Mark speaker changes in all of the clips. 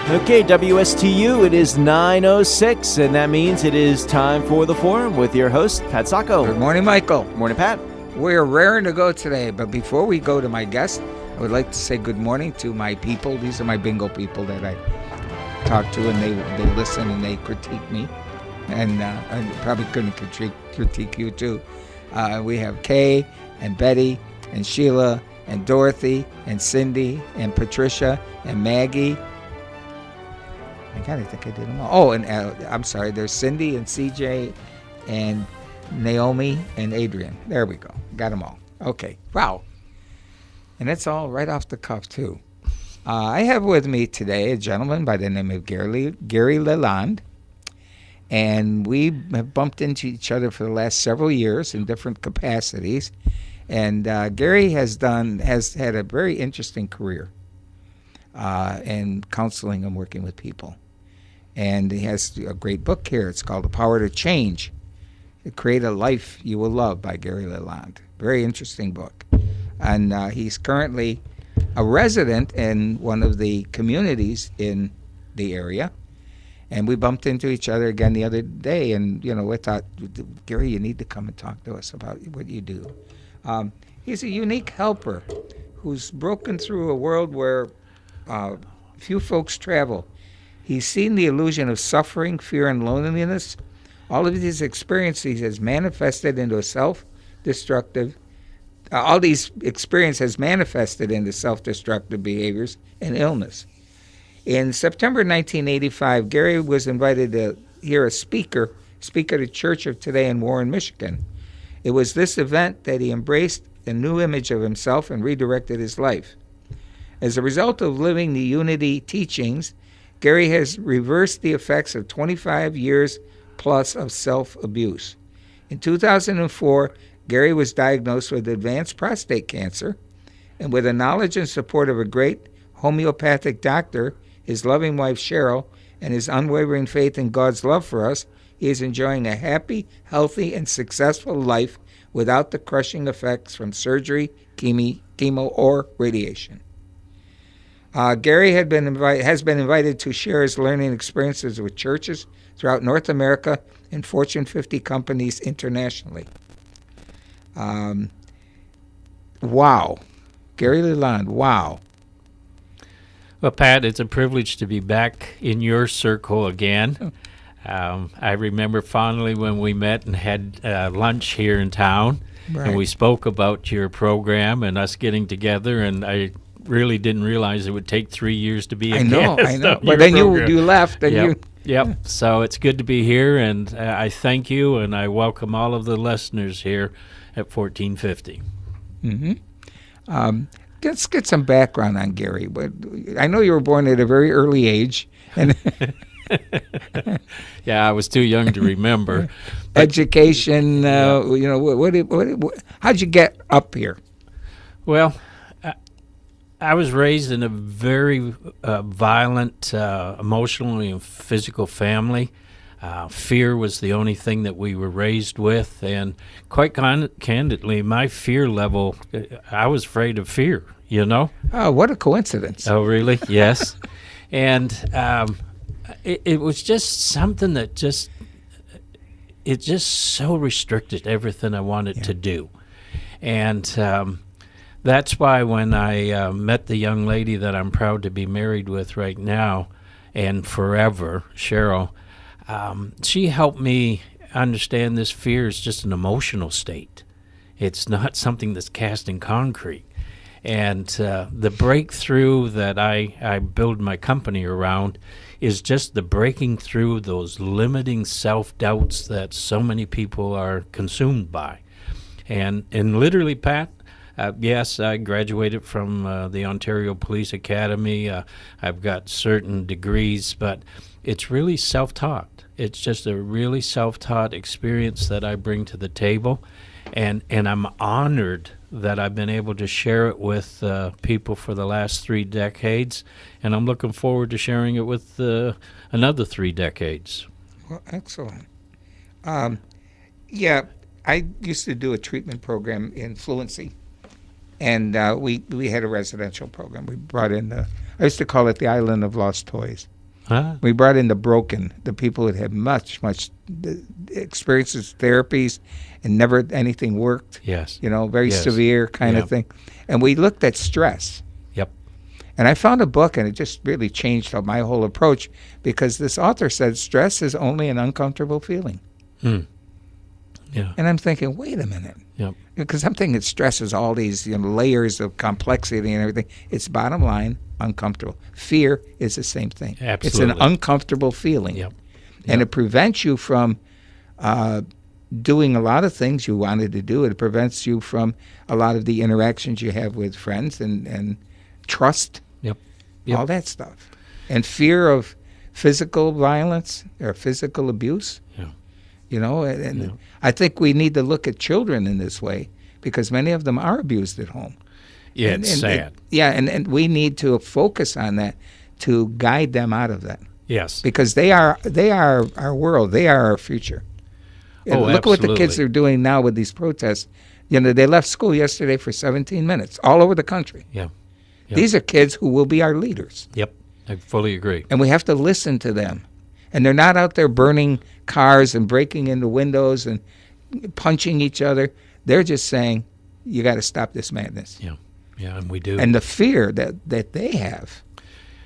Speaker 1: Okay, WSTU, it is 9:06, and that means it is time for the Forum with your host, Pat Sacco.
Speaker 2: Good morning, Michael.
Speaker 1: Morning, Pat.
Speaker 2: We're raring to go today, but before we go to my guest, I would like to say good morning to my people. These are my bingo people that I talk to, and they listen and they critique me, and I'm probably going to critique you too. We have Kay and Betty and Sheila and Dorothy and Cindy and Patricia and Maggie. I think I did them all. Oh, and I'm sorry, there's Cindy and CJ and Naomi and Adrian. There we go. Got them all. Okay. Wow. And that's all right off the cuff, too. I have with me today a gentleman by the name of Gary Lalonde. And we have bumped into each other for the last several years in different capacities. And Gary has had a very interesting career in counseling and working with people. And he has a great book here. It's called The Power to Change. Create a Life You Will Love by Gary Lalonde. Very interesting book. And he's currently a resident in one of the communities in the area. And we bumped into each other again the other day. And, we thought, Gary, you need to come and talk to us about what you do. He's a unique helper who's broken through a world where few folks travel. He's seen the illusion of suffering, fear, and loneliness. All of these experiences has manifested into self-destructive behaviors and illness. In September 1985, Gary was invited to hear a speaker speak at a church of today in Warren, Michigan. It was this event that he embraced a new image of himself and redirected his life. As a result of living the Unity teachings, Gary has reversed the effects of 25 years plus of self-abuse. In 2004, Gary was diagnosed with advanced prostate cancer, and with the knowledge and support of a great homeopathic doctor, his loving wife Cheryl, and his unwavering faith in God's love for us, he is enjoying a happy, healthy, and successful life without the crushing effects from surgery, chemo, or radiation. Gary has been invited to share his learning experiences with churches throughout North America and Fortune 50 companies internationally. Wow. Gary Lalonde, wow.
Speaker 3: Well, Pat, it's a privilege to be back in your circle again. I remember fondly when we met and had lunch here in town, right. And we spoke about your program and us getting together, and I really didn't realize it would take 3 years to be a guest.
Speaker 2: I know. But then you left. And
Speaker 3: Yep. So it's good to be here, and I thank you, and I welcome all of the listeners here at 1450.
Speaker 2: Mm-hmm. Let's get some background on Gary. But I know you were born at a very early age. And
Speaker 3: yeah, I was too young to remember.
Speaker 2: Education, how'd you get up here?
Speaker 3: Well, I was raised in a very violent, emotionally and physical family. Fear was the only thing that we were raised with, and quite candidly, my fear level, I was afraid of fear,
Speaker 2: Oh, what a coincidence.
Speaker 3: Oh, really? Yes. And it was just something that just so restricted everything I wanted to do. And that's why when I met the young lady that I'm proud to be married with right now and forever, Cheryl, she helped me understand this fear is just an emotional state. It's not something that's cast in concrete. And the breakthrough that I build my company around is just the breaking through those limiting self-doubts that so many people are consumed by. And literally, Pat, yes, I graduated from the Ontario Police Academy. I've got certain degrees, but it's really self-taught. It's just a really self-taught experience that I bring to the table, and I'm honored that I've been able to share it with people for the last 3 decades, and I'm looking forward to sharing it with another 3 decades.
Speaker 2: Well, excellent. I used to do a treatment program in Fluency, and we had a residential program. We brought in I used to call it the Island of Lost Toys.
Speaker 3: Huh?
Speaker 2: We brought in the broken, the people that had much experiences, therapies, and never anything worked.
Speaker 3: Yes.
Speaker 2: Very
Speaker 3: Yes.
Speaker 2: severe kind
Speaker 3: Yep.
Speaker 2: of thing. And we looked at stress.
Speaker 3: Yep.
Speaker 2: And I found a book, and it just really changed my whole approach, because this author said stress is only an uncomfortable feeling.
Speaker 3: Yeah.
Speaker 2: And I'm thinking, wait a minute.
Speaker 3: Yep.
Speaker 2: Because I'm thinking stress is all these layers of complexity and everything. It's bottom line, uncomfortable. Fear is the same thing.
Speaker 3: Absolutely.
Speaker 2: It's an uncomfortable feeling.
Speaker 3: Yep.
Speaker 2: And it prevents you from doing a lot of things you wanted to do. It prevents you from a lot of the interactions you have with friends and trust,
Speaker 3: Yep.
Speaker 2: all that stuff. And fear of physical violence or physical abuse.
Speaker 3: Yeah.
Speaker 2: And I think we need to look at children in this way, because many of them are abused at home.
Speaker 3: Yeah,
Speaker 2: And-
Speaker 3: it's
Speaker 2: and-
Speaker 3: sad.
Speaker 2: and we need to focus on that to guide them out of that,
Speaker 3: Yes.
Speaker 2: because they are our world. They are our future. And
Speaker 3: Oh,
Speaker 2: look at what the kids
Speaker 3: absolutely.
Speaker 2: are doing now with these protests. They left school yesterday for 17 minutes all over the country.
Speaker 3: Yeah. Yep.
Speaker 2: These are kids who will be our leaders,
Speaker 3: Yep. I fully agree.
Speaker 2: and we have to listen to them. And they're not out there burning cars and breaking into windows and punching each other. They're just saying, you got to stop this madness.
Speaker 3: Yeah, and we do.
Speaker 2: And the fear that they have,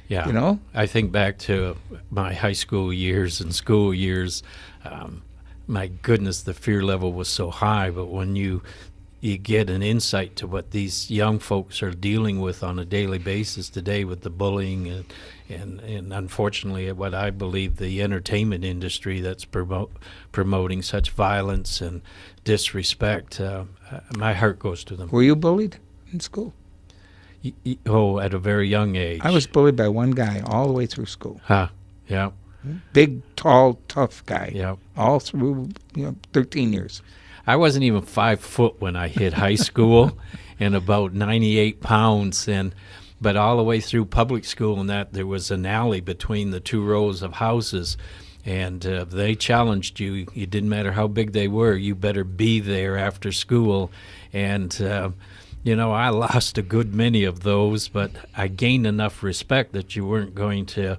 Speaker 3: yeah. I think back to my high school years and school years. My goodness, the fear level was so high. But when you get an insight to what these young folks are dealing with on a daily basis today with the bullying and unfortunately what I believe the entertainment industry that's promoting such violence and disrespect, my heart goes to them.
Speaker 2: were you bullied in school?
Speaker 3: Oh, at a very young age.
Speaker 2: I was bullied by one guy all the way through school.
Speaker 3: Huh. Yeah.
Speaker 2: Big, tall, tough guy.
Speaker 3: Yeah.
Speaker 2: All through 13 years.
Speaker 3: I wasn't even 5 foot when I hit high school, and about 98 pounds. But all the way through public school and that, there was an alley between the 2 rows of houses, and they challenged you. It didn't matter how big they were. You better be there after school. And, I lost a good many of those, but I gained enough respect that you weren't going to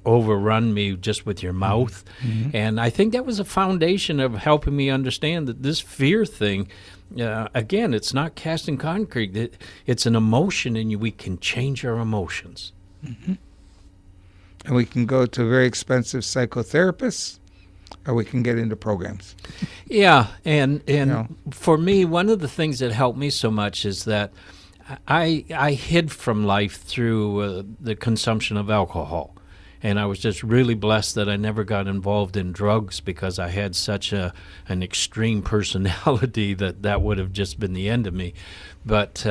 Speaker 3: overrun me just with your mouth. And I think that was a foundation of helping me understand that this fear thing, again, it's not cast in concrete. It's an emotion, and we can change our emotions.
Speaker 2: And we can go to very expensive psychotherapists, or we can get into programs.
Speaker 3: Yeah, and
Speaker 2: know.
Speaker 3: for me, one of the things that helped me so much is that I hid from life through the consumption of alcohol. And I was just really blessed that I never got involved in drugs, because I had such an extreme personality that would have just been the end of me. But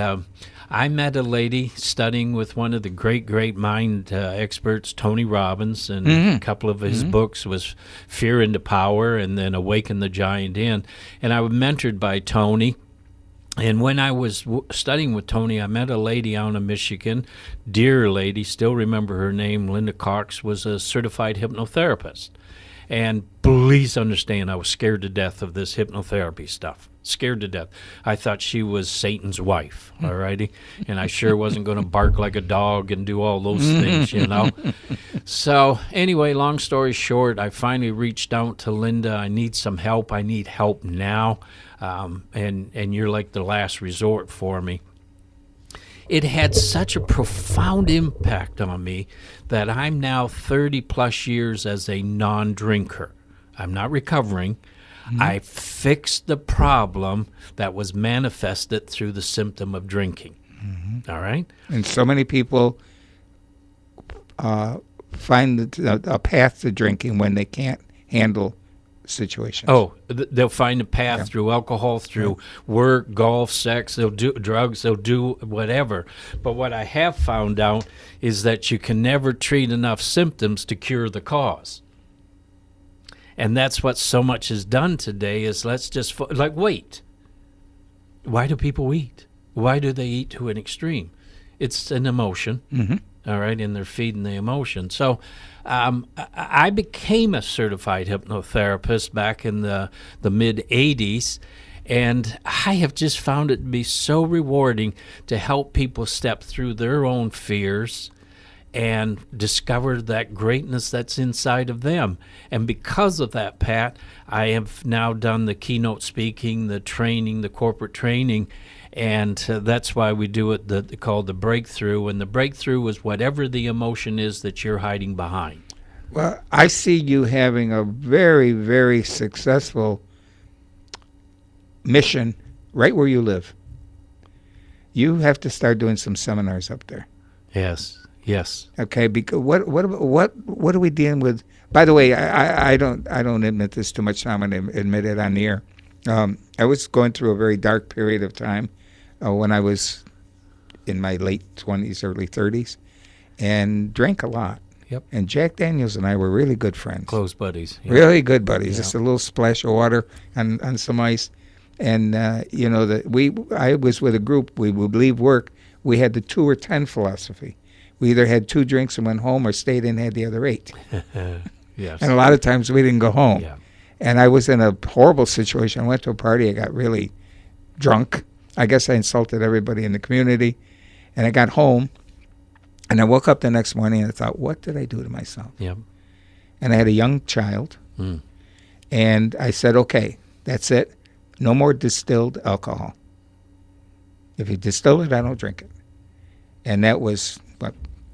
Speaker 3: I met a lady studying with one of the great mind experts, Tony Robbins, and a couple of his books was Fear into Power and then Awaken the Giant In. And I was mentored by Tony. And when I was studying with Tony, I met a lady out in Michigan, dear lady, still remember her name, Linda Cox, was a certified hypnotherapist. And please understand, I was scared to death of this hypnotherapy stuff. Scared to death. I thought she was Satan's wife, all righty? And I sure wasn't going to bark like a dog and do all those things, So anyway, long story short, I finally reached out to Linda. I need some help. I need help now. And you're like the last resort for me. It had such a profound impact on me that I'm now 30 plus years as a non-drinker. I'm not recovering. I fixed the problem that was manifested through the symptom of drinking. All right?
Speaker 2: And so many people find a path to drinking when they can't handle situations.
Speaker 3: Oh, they'll find a path through alcohol, through work, golf, sex. They'll do drugs. They'll do whatever. But what I have found out is that you can never treat enough symptoms to cure the cause. And that's what so much is done today is let's just, wait. Why do people eat? Why do they eat to an extreme? It's an emotion, all right, and they're feeding the emotion. So I became a certified hypnotherapist back in the mid-'80s, and I have just found it to be so rewarding to help people step through their own fears and discover that greatness that's inside of them. And because of that, Pat, I have now done the keynote speaking, the training, the corporate training, and that's why we do it called the breakthrough. And the breakthrough is whatever the emotion is that you're hiding behind.
Speaker 2: Well, I see you having a very, very successful mission right where you live. You have to start doing some seminars up there.
Speaker 3: Yes.
Speaker 2: Okay, because what are we dealing with? By the way, I don't admit this too much. I'm going to admit it on the air. I was going through a very dark period of time when I was in my late 20s, early 30s, and drank a lot.
Speaker 3: Yep.
Speaker 2: And Jack Daniels and I were really good friends.
Speaker 3: Close buddies. Yep.
Speaker 2: Really good buddies.
Speaker 3: Yeah.
Speaker 2: Just a little splash of water on some ice. And, I was with a group. We would leave work. We had the 2 or 10 philosophy. We either had 2 drinks and went home or stayed and had the other 8.
Speaker 3: Yes.
Speaker 2: And a lot of times we didn't go home.
Speaker 3: Yeah.
Speaker 2: And I was in a horrible situation. I went to a party. I got really drunk. I guess I insulted everybody in the community. And I got home. And I woke up the next morning and I thought, what did I do to myself?
Speaker 3: Yep.
Speaker 2: And I had a young child.
Speaker 3: Mm.
Speaker 2: And I said, okay, that's it. No more distilled alcohol. If you distill it, I don't drink it. And that was,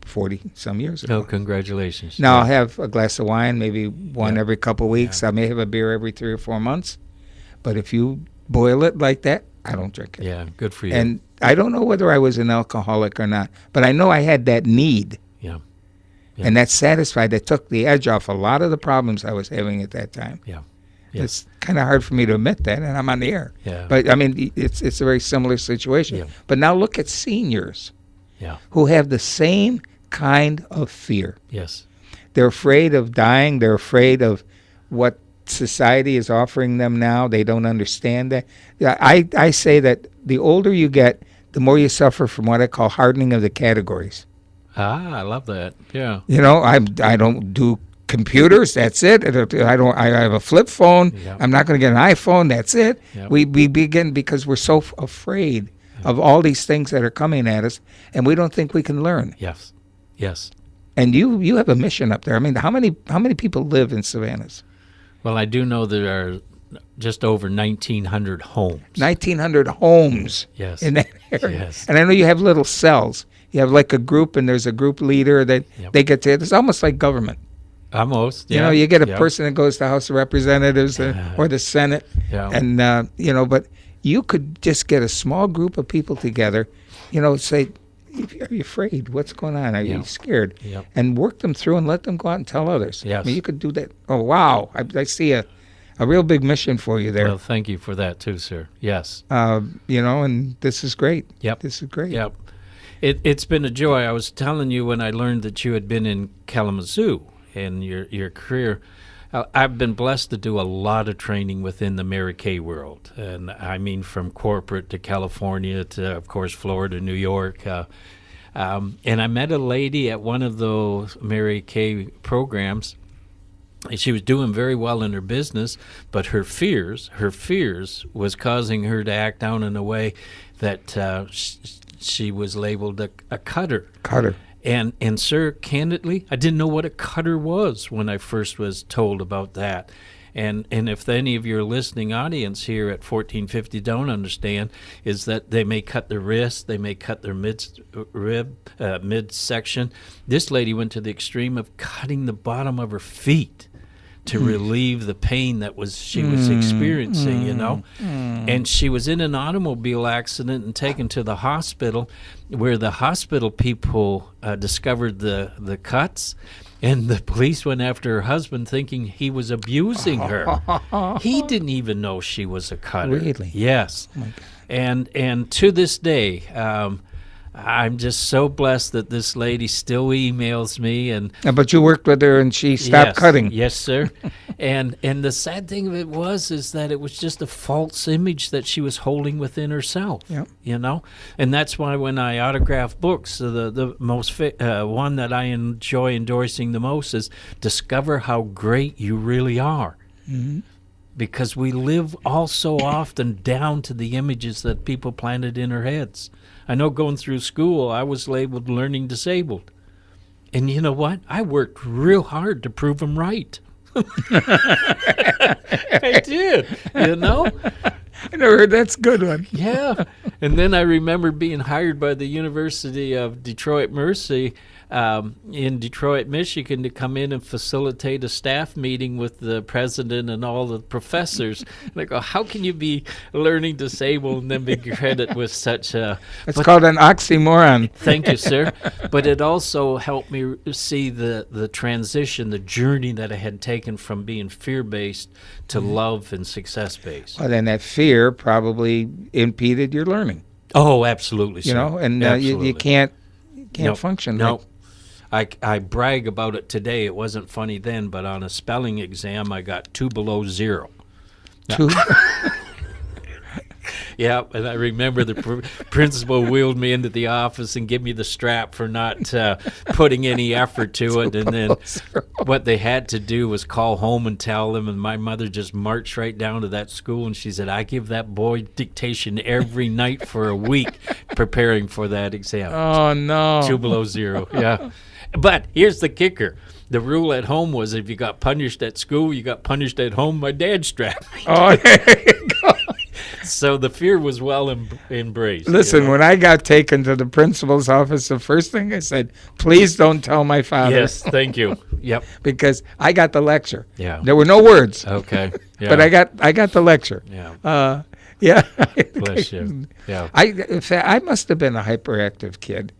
Speaker 2: 40-some years ago.
Speaker 3: Oh, congratulations.
Speaker 2: Now I'll have a glass of wine, maybe one
Speaker 3: Yeah.
Speaker 2: every couple of weeks. I may have a beer every 3 or 4 months. But if you boil it like that, I don't drink it.
Speaker 3: Yeah, good for you.
Speaker 2: And I don't know whether I was an alcoholic or not, but I know I had that need.
Speaker 3: Yeah.
Speaker 2: And that satisfied, that took the edge off a lot of the problems I was having at that time.
Speaker 3: Yeah.
Speaker 2: It's kind of hard for me to admit that, and I'm on the air.
Speaker 3: Yeah.
Speaker 2: But, I mean, it's a very similar situation.
Speaker 3: Yeah.
Speaker 2: But now look at seniors
Speaker 3: Yeah.
Speaker 2: who have the same kind of fear.
Speaker 3: Yes.
Speaker 2: They're afraid of dying. They're afraid of what society is offering them now. They don't understand that. I say that the older you get, the more you suffer from what I call hardening of the categories.
Speaker 3: Ah, I love that. Yeah.
Speaker 2: You know, I don't do computers. That's it. I have a flip phone.
Speaker 3: Yep.
Speaker 2: I'm not going to get an iPhone. That's it.
Speaker 3: Yep.
Speaker 2: We begin because we're so afraid of all these things that are coming at us, and we don't think we can learn.
Speaker 3: Yes. Yes.
Speaker 2: And you have a mission up there. I mean, how many people live in Savannah's?
Speaker 3: Well, I do know there are just over 1,900 homes.
Speaker 2: 1,900 homes
Speaker 3: Yes.
Speaker 2: in that area.
Speaker 3: Yes.
Speaker 2: And I know you have little cells. You have like a group, and there's a group leader that
Speaker 3: Yep.
Speaker 2: they get to. It's almost like government.
Speaker 3: Almost.
Speaker 2: You
Speaker 3: Yeah.
Speaker 2: know, you get a
Speaker 3: Yep.
Speaker 2: person that goes to the House of Representatives or the Senate,
Speaker 3: Yeah.
Speaker 2: and but you could just get a small group of people together. Say, are you afraid? What's going on? Are
Speaker 3: Yeah.
Speaker 2: you scared?
Speaker 3: Yep.
Speaker 2: And work them through and let them go out and tell others.
Speaker 3: Yes.
Speaker 2: I mean, you could do that. Oh wow, I see a real big mission for you there.
Speaker 3: Well, thank you for that too, sir. Yes.
Speaker 2: And this is great.
Speaker 3: Yep.
Speaker 2: This is great.
Speaker 3: Yep. It's been a joy. I was telling you when I learned that you had been in Kalamazoo in your career. I've been blessed to do a lot of training within the Mary Kay world, and I mean from corporate to California to, of course, Florida, New York. And I met a lady at one of those Mary Kay programs. She was doing very well in her business, but her fears was causing her to act out in a way that she was labeled a cutter.
Speaker 2: Cutter.
Speaker 3: And sir, candidly, I didn't know what a cutter was when I first was told about that. And if any of your listening audience here at 1450 don't understand, is that they may cut their wrist, they may cut their midsection. This lady went to the extreme of cutting the bottom of her feet to relieve the pain that she was experiencing, And she was in an automobile accident and taken to the hospital, where the hospital people discovered the cuts, and the police went after her husband thinking he was abusing her. He didn't even know she was a cutter.
Speaker 2: Really?
Speaker 3: Yes.
Speaker 2: Oh my God.
Speaker 3: And to this day, I'm just so blessed that this lady still emails me and
Speaker 2: But you worked with her and she stopped
Speaker 3: yes,
Speaker 2: cutting.
Speaker 3: Yes, sir. and the sad thing of it is that it was just a false image that she was holding within herself.
Speaker 2: Yep.
Speaker 3: And that's why when I autograph books, the most one that I enjoy endorsing the most is Discover How Great You Really Are.
Speaker 2: Mm-hmm.
Speaker 3: Because we live all so often down to the images that people planted in our heads. I know going through school, I was labeled learning disabled. And you know what? I worked real hard to prove them right. I did, you know?
Speaker 2: I never heard that's a good one.
Speaker 3: Yeah. And then I remember being hired by the University of Detroit Mercy in Detroit, Michigan, to come in and facilitate a staff meeting with the president and all the professors. And I go, how can you be learning disabled and then be credited with such a...
Speaker 2: It's called an oxymoron.
Speaker 3: Thank you, sir. But it also helped me see the transition, the journey that I had taken from being fear-based to love and success-based.
Speaker 2: Well, then that fear probably impeded your learning.
Speaker 3: Oh, absolutely, sir.
Speaker 2: You know, and you can't function.
Speaker 3: No. I brag about it today. It wasn't funny then, but on a spelling exam, I got 2 below 0.
Speaker 2: Two.
Speaker 3: Yeah, and I remember the principal wheeled me into the office and gave me the strap for not putting any effort to it. And then what they had to do was call home and tell them. And my mother just marched right down to that school, and she said, I give that boy dictation every night for a week preparing for that exam.
Speaker 2: Oh, no.
Speaker 3: 2 below 0, yeah. But here's the kicker. The rule at home was if you got punished at school, you got punished at home. My dad strapped me.
Speaker 2: Oh, there you go.
Speaker 3: So the fear was well embraced.
Speaker 2: Listen, when I got taken to the principal's office, the first thing I said, please don't tell my father.
Speaker 3: Yes, thank you. Yep.
Speaker 2: Because I got the lecture.
Speaker 3: Yeah.
Speaker 2: There were no words.
Speaker 3: Okay. Yeah.
Speaker 2: But I got the lecture.
Speaker 3: Yeah.
Speaker 2: Yeah.
Speaker 3: Bless you. Yeah.
Speaker 2: In fact, I must have been a hyperactive kid,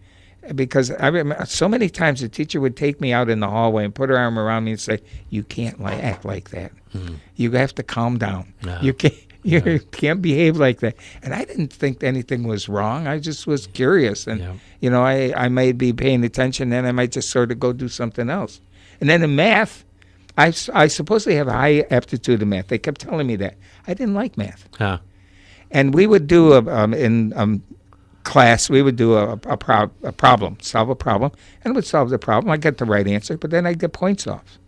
Speaker 2: because I remember so many times the teacher would take me out in the hallway and put her arm around me and say, you can't act like that. You have to calm down. You can't. You can't behave like that. And I didn't think anything was wrong. I just was curious. And, I might be paying attention, then I might just sort of go do something else. And then in math, I supposedly have a high aptitude in math. They kept telling me that. I didn't like math.
Speaker 3: Huh.
Speaker 2: And we would do, in class, we would do a problem, solve a problem. And it would solve the problem. I get the right answer, but then I get points off.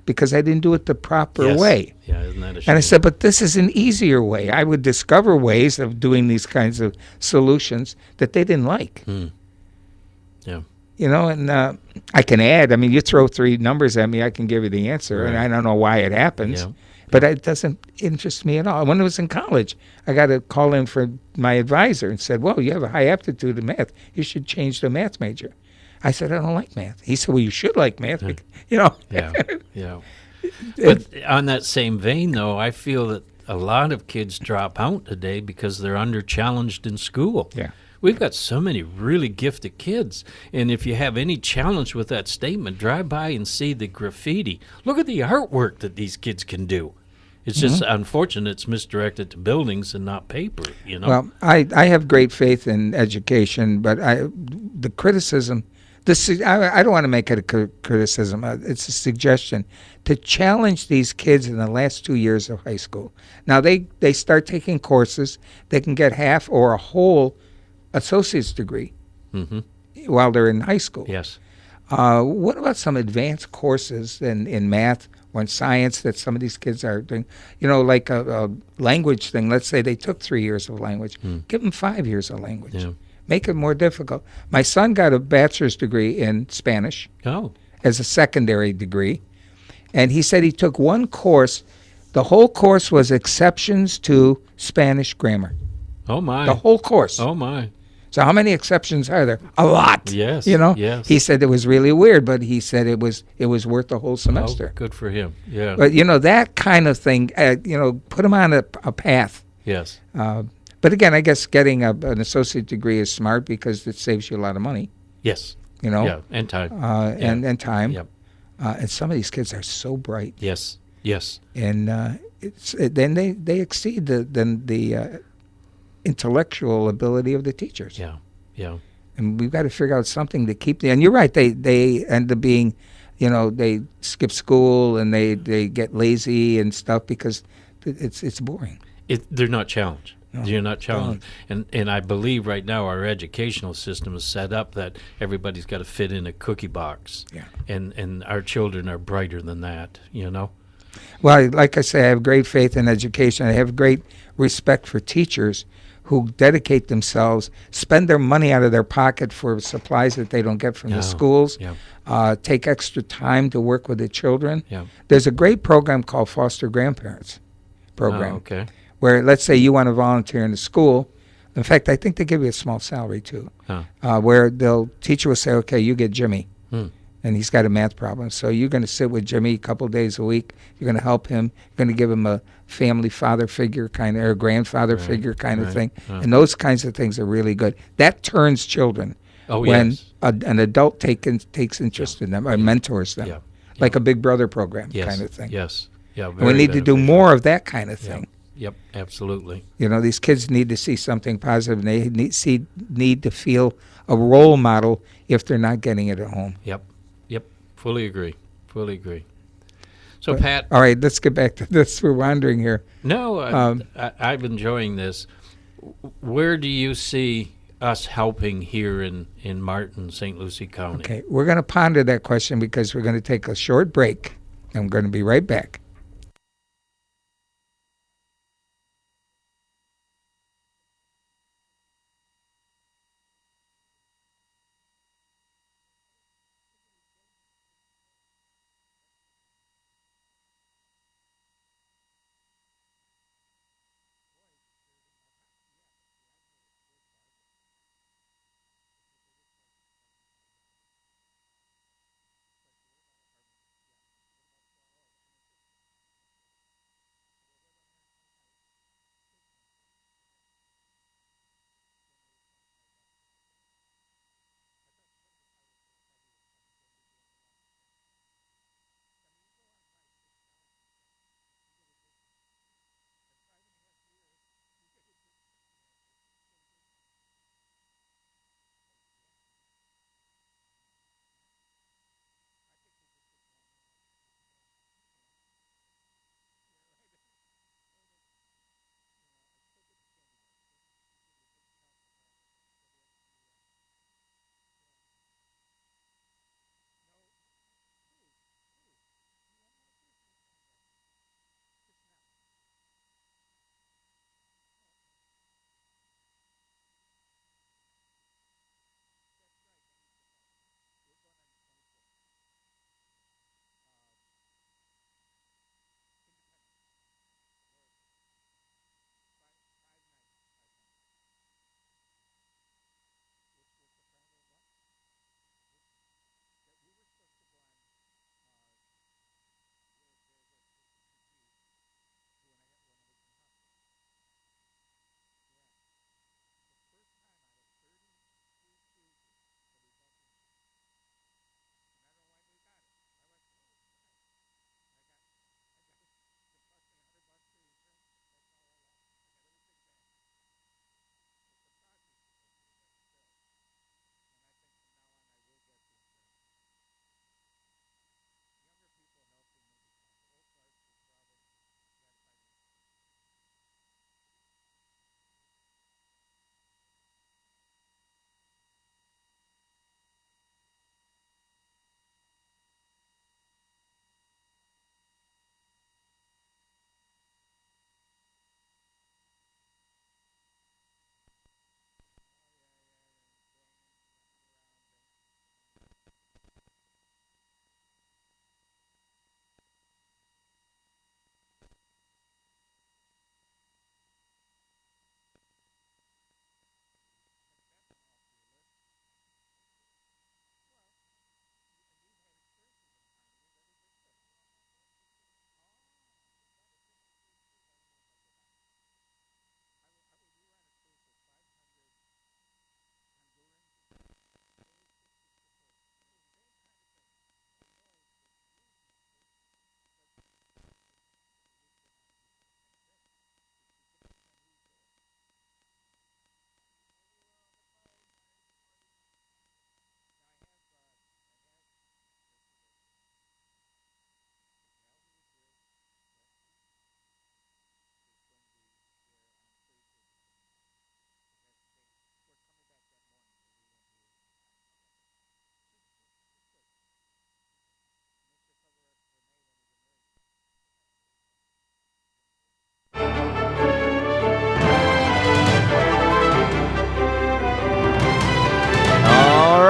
Speaker 2: Because I didn't do it the proper way.
Speaker 3: Yeah, isn't that a shame?
Speaker 2: And I said, but this is an easier way. I would discover ways of doing these kinds of solutions that they didn't like.
Speaker 3: Yeah.
Speaker 2: And I can add. I mean, you throw 3 numbers at me, I can give you the answer.
Speaker 3: Right.
Speaker 2: And I don't know why it happens.
Speaker 3: Yeah.
Speaker 2: But it doesn't interest me at all. When I was in college, I got a call in for my advisor and said, well, you have a high aptitude in math. You should change to math major. I said, I don't like math. He said, well, you should like math.
Speaker 3: Yeah. Yeah. But on that same vein, though, I feel that a lot of kids drop out today because they're under-challenged in school.
Speaker 2: Yeah.
Speaker 3: We've got so many really gifted kids. And if you have any challenge with that statement, drive by and see the graffiti. Look at the artwork that these kids can do. It's just unfortunate it's misdirected to buildings and not paper,
Speaker 2: Well, I have great faith in education, but the criticism... I don't want to make it a criticism. It's a suggestion to challenge these kids in the last 2 years of high school. Now, they start taking courses. They can get half or a whole associate's degree while they're in high school.
Speaker 3: Yes.
Speaker 2: What about some advanced courses in math or in science that some of these kids are doing? Like a language thing. Let's say they took 3 years of language. Give them 5 years of language.
Speaker 3: Yeah.
Speaker 2: Make it more difficult. My son got a bachelor's degree in Spanish as a secondary degree, and he said he took one course. The whole course was exceptions to Spanish grammar.
Speaker 3: Oh, my.
Speaker 2: The whole course.
Speaker 3: Oh, my.
Speaker 2: So how many exceptions are there? A lot.
Speaker 3: Yes. Yes.
Speaker 2: He said it was really weird, but he said it was worth the whole semester.
Speaker 3: Oh, good for him. Yeah.
Speaker 2: But, that kind of thing, put him on a path.
Speaker 3: Yes.
Speaker 2: But again, I guess getting an associate degree is smart because it saves you a lot of money.
Speaker 3: Yes.
Speaker 2: Yeah,
Speaker 3: and time.
Speaker 2: And time.
Speaker 3: Yep.
Speaker 2: And some of these kids are so bright.
Speaker 3: Yes. Yes.
Speaker 2: And then they exceed the intellectual ability of the teachers.
Speaker 3: Yeah. Yeah.
Speaker 2: And we've got to figure out something to keep them. And you're right, they end up being, they skip school and they get lazy and stuff because it's boring.
Speaker 3: They're not challenged.
Speaker 2: No,
Speaker 3: You're not challenged. And I believe right now our educational system is set up that everybody's got to fit in a cookie box.
Speaker 2: Yeah.
Speaker 3: And our children are brighter than that,
Speaker 2: Well, like I say, I have great faith in education. I have great respect for teachers who dedicate themselves, spend their money out of their pocket for supplies that they don't get from the schools, take extra time to work with the children.
Speaker 3: Yeah.
Speaker 2: There's a great program called Foster Grandparents Program,
Speaker 3: Oh, okay.
Speaker 2: where let's say you want to volunteer in the school. In fact, I think they give you a small salary too, where they'll teacher will say, okay, you get Jimmy. And he's got a math problem. So you're going to sit with Jimmy a couple days a week. You're going to help him. You're going to give him a family father figure kind of, or grandfather figure kind of thing. And those kinds of things are really good. That turns children when an adult takes interest in them or mentors them, like a Big Brother program kind of thing.
Speaker 3: Yes. Yeah.
Speaker 2: And we need to do more of that kind of thing.
Speaker 3: Yep. Absolutely.
Speaker 2: You know, these kids need to see something positive. And they need to feel a role model if they're not getting it at home.
Speaker 3: Yep. Fully agree. So, Pat.
Speaker 2: All right, let's get back to this. We're wandering here.
Speaker 3: No, I'm enjoying this. Where do you see us helping here in Martin, St. Lucie County?
Speaker 2: Okay, we're going to ponder that question because we're going to take a short break. I'm going to be right back.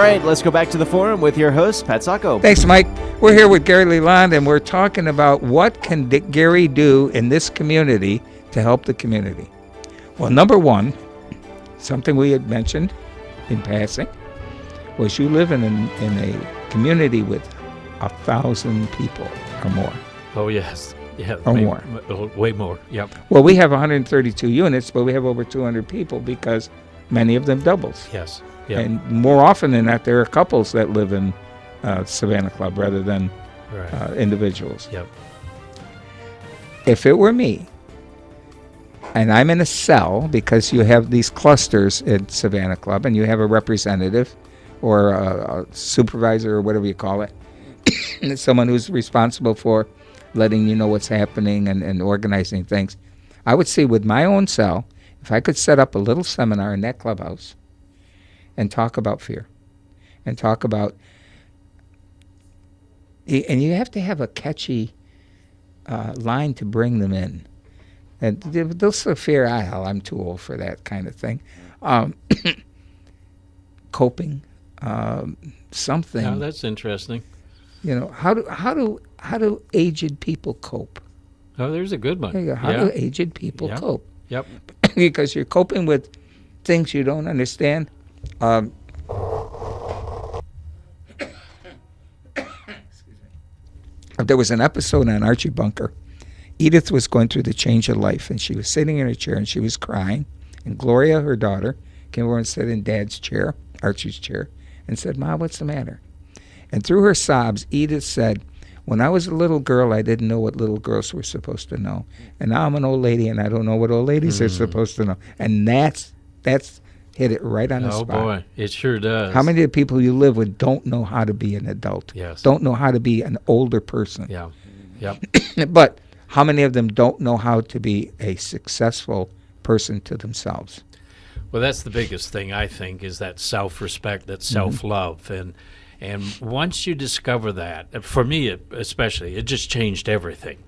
Speaker 1: right, let's go back to the forum with your host, Pat Sacco.
Speaker 2: Thanks, Mike. We're here with Gary Leland, and we're talking about what can Gary do in this community to help the community. Well, number one, something we had mentioned in passing, was you live in a community with 1,000 people or more.
Speaker 3: Oh, yes. Yeah,
Speaker 2: Or more.
Speaker 3: Way more, yep.
Speaker 2: Well, we have 132 units, but we have over 200 people because many of them doubles.
Speaker 3: Yes. Yep.
Speaker 2: And more often than not, there are couples that live in Savannah Club rather than
Speaker 3: Right.
Speaker 2: individuals.
Speaker 3: Yep.
Speaker 2: If it were me, and I'm in a cell, because you have these clusters at Savannah Club, and you have a representative or a supervisor or whatever you call it, someone who's responsible for letting you know what's happening and organizing things. I would say with my own cell, if I could set up a little seminar in that clubhouse and talk about fear and talk about, and you have to have a catchy line to bring them in. And they'll still fear, hell, I'm too old for that kind of thing. Coping, something.
Speaker 3: Oh, that's interesting.
Speaker 2: You know, how do aged people cope?
Speaker 3: Oh, there's a good one.
Speaker 2: There you go. How do aged people cope?
Speaker 3: Yep.
Speaker 2: Because you're coping with things you don't understand. There was an episode on Archie Bunker. Edith was going through the change of life, and she was sitting in her chair, and she was crying. And Gloria, her daughter, came over and sat in Dad's chair, Archie's chair, and said, "Ma, what's the matter?" And through her sobs, Edith said, "When I was a little girl, I didn't know what little girls were supposed to know. And now I'm an old lady, and I don't know what old ladies are supposed to know." And that's hit it right on the spot.
Speaker 3: Oh, boy. It sure does.
Speaker 2: How many of the people you live with don't know how to be an adult?
Speaker 3: Yes.
Speaker 2: Don't know how to be an older person?
Speaker 3: Yeah. Yep.
Speaker 2: But how many of them don't know how to be a successful person to themselves?
Speaker 3: Well, that's the biggest thing, I think, is that self-respect, that self-love. And once you discover that, for me especially, it just changed everything.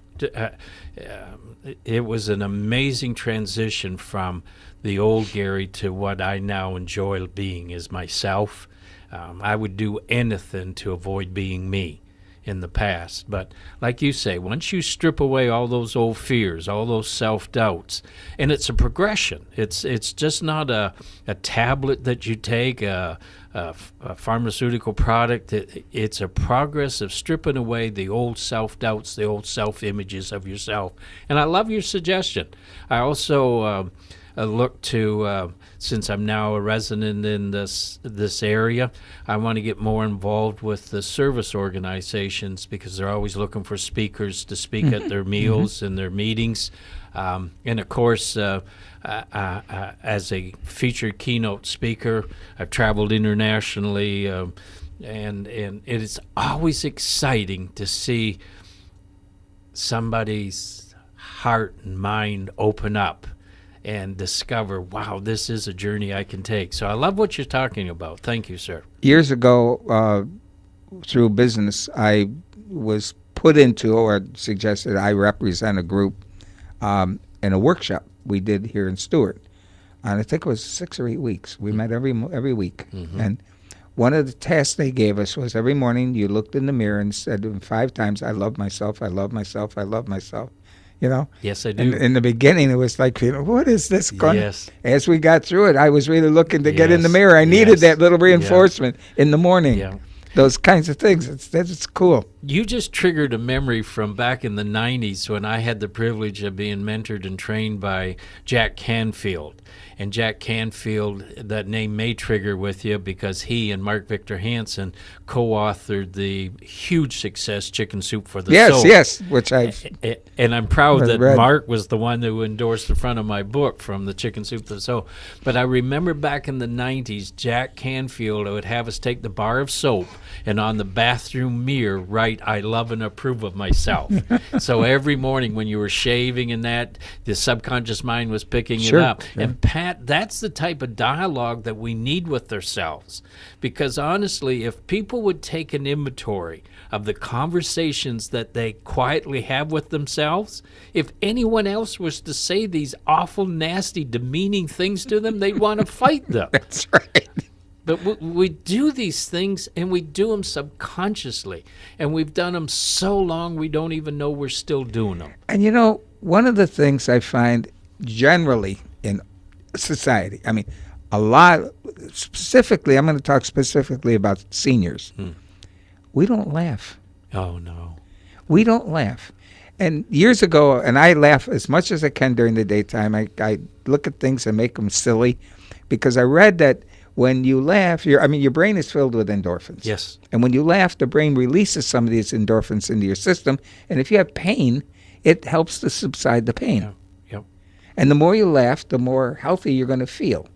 Speaker 3: It was an amazing transition from the old Gary to what I now enjoy being as myself. I would do anything to avoid being me in the past. But like you say, once you strip away all those old fears, all those self-doubts, and it's a progression. It's just not a tablet that you take, a pharmaceutical product. It's a progress of stripping away the old self-doubts, the old self-images of yourself. And I love your suggestion. I also look to, since I'm now a resident in this area, I want to get more involved with the service organizations because they're always looking for speakers to speak at their meals and their meetings. And of course, as a featured keynote speaker, I've traveled internationally, and it is always exciting to see somebody's heart and mind open up and discover, wow, this is a journey I can take. So I love what you're talking about. Thank you, sir.
Speaker 2: Years ago, through business, I was put into or suggested I represent a group in a workshop we did here in Stewart. And I think it was 6 or 8 weeks. We met every week. And one of the tasks they gave us was every morning you looked in the mirror and said 5 times, "I love myself, I love myself, I love myself." You know?
Speaker 3: Yes, I do.
Speaker 2: And in the beginning, it was like, what is this going?
Speaker 3: Yes.
Speaker 2: As we got through it, I was really looking to get in the mirror. I needed that little reinforcement in the morning.
Speaker 3: Yeah.
Speaker 2: Those kinds of things. It's cool.
Speaker 3: You just triggered a memory from back in the 90s when I had the privilege of being mentored and trained by Jack Canfield. And Jack Canfield, that name may trigger with you because he and Mark Victor Hansen co-authored the huge success Chicken Soup for the Soul.
Speaker 2: Yes, which I've
Speaker 3: and I'm proud that
Speaker 2: read.
Speaker 3: Mark was the one who endorsed the front of my book from the Chicken Soup for the Soul. But I remember back in the 90s, Jack Canfield would have us take the bar of soap and on the bathroom mirror write, "I love and approve of myself." So every morning when you were shaving and that, the subconscious mind was picking it up.
Speaker 2: Sure.
Speaker 3: And Pat, that's the type of dialogue that we need with ourselves. Because honestly, if people would take an inventory of the conversations that they quietly have with themselves, if anyone else was to say these awful, nasty, demeaning things to them, they'd want to fight them.
Speaker 2: That's right.
Speaker 3: But we do these things, and we do them subconsciously. And we've done them so long, we don't even know we're still doing them.
Speaker 2: And one of the things I find generally in society, I mean, a lot, specifically, I'm going to talk specifically about seniors. We don't laugh.
Speaker 3: Oh, no.
Speaker 2: We don't laugh. And years ago, and I laugh as much as I can during the daytime, I look at things and make them silly, because I read that when you laugh, your brain is filled with endorphins.
Speaker 3: Yes.
Speaker 2: And when you laugh, the brain releases some of these endorphins into your system. And if you have pain, it helps to subside the pain.
Speaker 3: Yeah. Yep.
Speaker 2: And the more you laugh, the more healthy you're going to feel.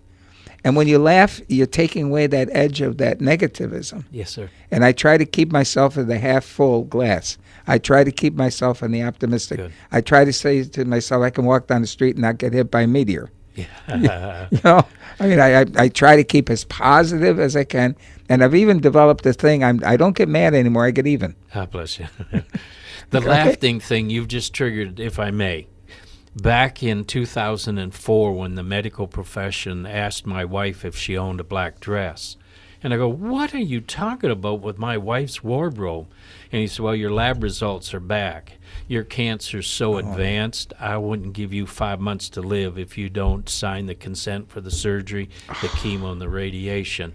Speaker 2: And when you laugh, you're taking away that edge of that negativism.
Speaker 3: Yes, sir.
Speaker 2: And I try to keep myself in the half-full glass. I try to keep myself in the optimistic.
Speaker 3: Good.
Speaker 2: I try to say to myself, I can walk down the street and not get hit by a meteor.
Speaker 3: Yeah.
Speaker 2: I try to keep as positive as I can. And I've even developed a thing. I don't get mad anymore. I get even.
Speaker 3: God bless you. The laughing thing you've just triggered, if I may. Back in 2004, when the medical profession asked my wife if she owned a black dress, and I go, "What are you talking about with my wife's wardrobe?" And he said, "Well, your lab results are back. Your cancer's so advanced, I wouldn't give you 5 months to live if you don't sign the consent for the surgery, the chemo, and the radiation."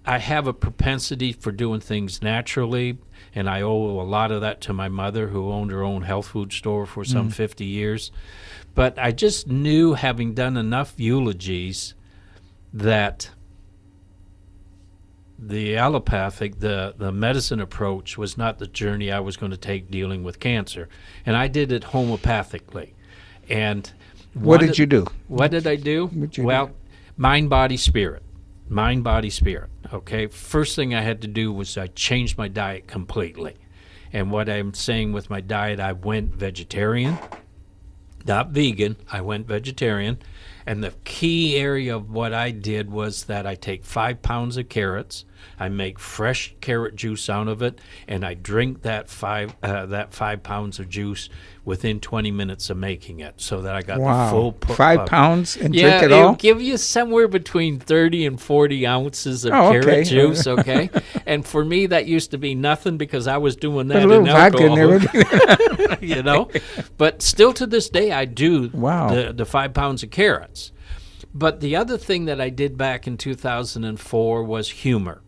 Speaker 3: I have a propensity for doing things naturally, and I owe a lot of that to my mother, who owned her own health food store for some 50 years. But I just knew, having done enough eulogies, that the allopathic, the medicine approach was not the journey I was going to take dealing with cancer. And I did it homeopathically. And
Speaker 2: What did you do?
Speaker 3: What did I do? Well, mind, body, spirit. Mind, body, spirit. Okay. First thing I had to do was I changed my diet completely. And what I'm saying with my diet, I went vegetarian, not vegan. I went vegetarian. And the key area of what I did was that I take 5 pounds of carrots, I make fresh carrot juice out of it, and I drink that 5 pounds of juice within 20 minutes of making it, so that I got the full
Speaker 2: 5 pounds and drink it
Speaker 3: it'll
Speaker 2: all?
Speaker 3: give you somewhere between 30 and 40 ounces of carrot juice, okay? And for me, that used to be nothing, because I was doing that in alcohol. But still to this day, I do the 5 pounds of carrots. But the other thing that I did back in 2004 was humor.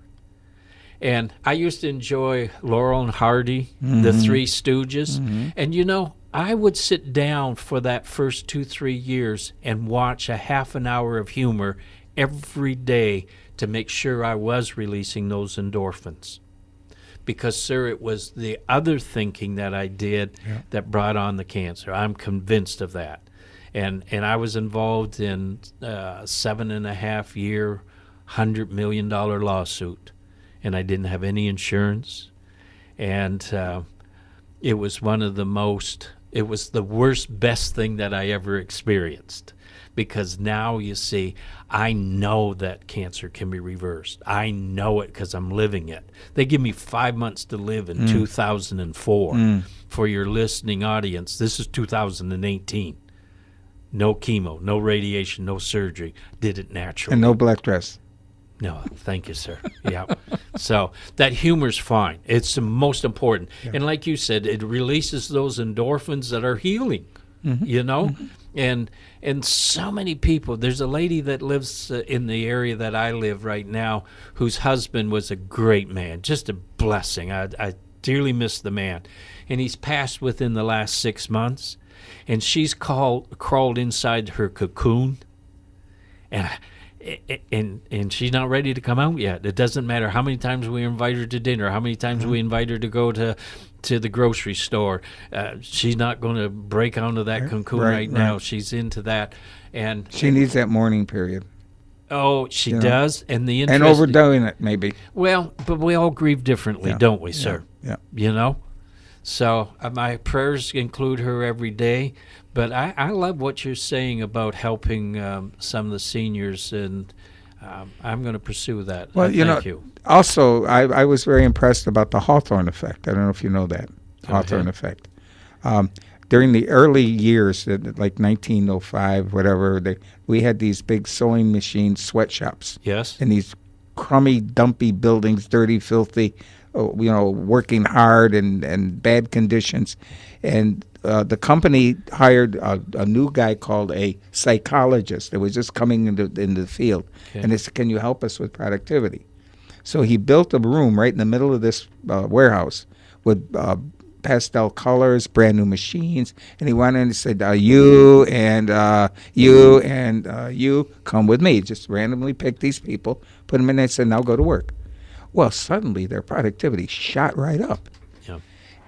Speaker 3: And I used to enjoy Laurel and Hardy, the Three Stooges. And, I would sit down for that first 2-3 years and watch a half an hour of humor every day to make sure I was releasing those endorphins. Because, sir, it was the other thinking that I did that brought on the cancer. I'm convinced of that. And I was involved in a 7.5-year, $100 million lawsuit. And I didn't have any insurance. And it was it was the worst, best thing that I ever experienced. Because now, you see, I know that cancer can be reversed. I know it because I'm living it. They give me 5 months to live in 2004. For your listening audience, this is 2018. No chemo, no radiation, no surgery. Did it naturally.
Speaker 2: And no black dress.
Speaker 3: No, thank you, sir. Yeah. So that humor's fine. It's the most important. Yeah. And like you said, it releases those endorphins that are healing, And so many people, there's a lady that lives in the area that I live right now, whose husband was a great man, just a blessing. I dearly miss the man. And he's passed within the last 6 months. And she's crawled inside her cocoon, and she's not ready to come out yet. It doesn't matter how many times we invite her to dinner, how many times we invite her to go to the grocery store. She's not going to break out of that cocoon right now. She's into that, and
Speaker 2: she needs that mourning period.
Speaker 3: Oh, she does, and
Speaker 2: overdoing it maybe.
Speaker 3: Well, but we all grieve differently, don't we, sir?
Speaker 2: Yeah.
Speaker 3: So my prayers include her every day, but I love what you're saying about helping some of the seniors, and I'm going to pursue that.
Speaker 2: Well, thank you. Also, I was very impressed about the Hawthorne effect. I don't know if you know that, Hawthorne effect. during the early years, like 1905, whatever, we had these big sewing machine sweatshops.
Speaker 3: Yes.
Speaker 2: In these crummy, dumpy buildings, dirty, filthy, working hard and bad conditions. And the company hired a new guy called a psychologist that was just coming into the field.
Speaker 3: Okay.
Speaker 2: And they said, can you help us with productivity? So he built a room right in the middle of this warehouse with pastel colors, brand new machines. And he went in and said, you come with me. Just randomly pick these people, put them in there and said, now go to work. Well, suddenly their productivity shot right up.
Speaker 3: Yeah.